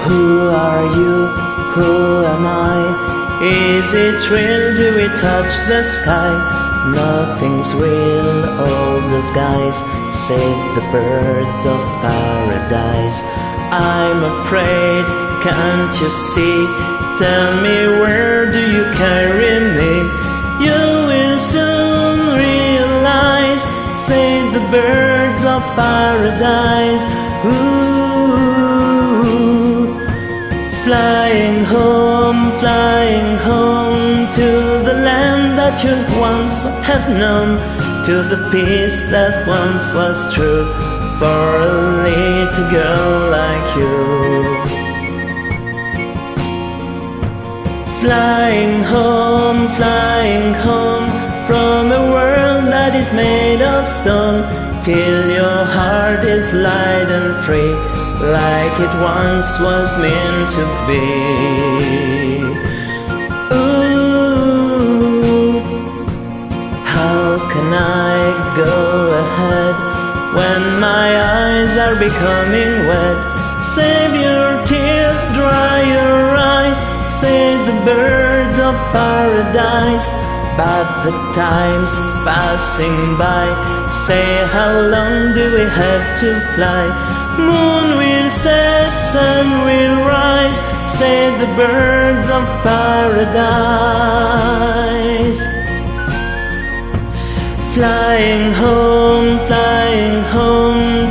Who are you? Who am I? Is it real? Do we touch the sky? Nothing's real, all the skies save the birds of paradise. I'm afraid, can't you see? Tell me, where do you carry me? You will soon realize, save the birds of paradise. Ooh, flying home to the land that you once have known, to the peace that once was true for a little girl like you. Flying home from a world that is made of stone, till your heart is light and free, like it once was meant to be. Ooh, how can I go ahead when my eyes are becoming wet? Save your tears, dry your eyes, save the birds of paradise. But the time's passing by, say, how long do we have to fly? Moon will set, sun will rise, save the birds of paradise. Flying home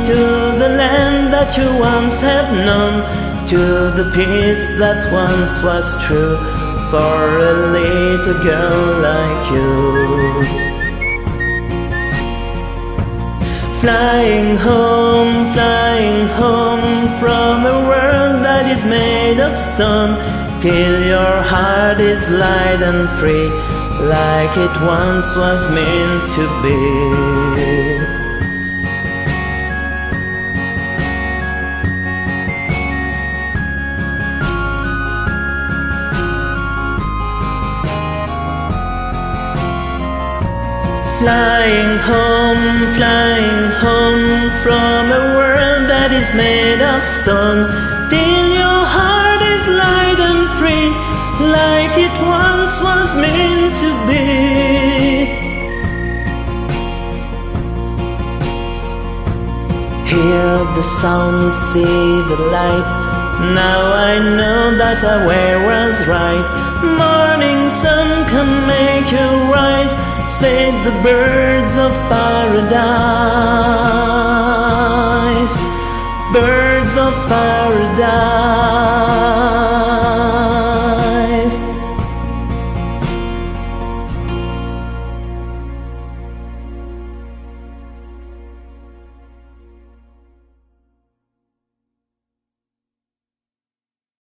to the land that you once have known, to the peace that once was true for a little girl like you. Flying home from a world that is made of stone, till your heart is light and free, like it once was meant to be. Flying home from a world that is made of stone, till your heart is light and free, like it once was meant to be. Hear the sound, see the light, now I know that our way was right. Morning sun can make you rise, save the birds of paradise. Birds of paradise.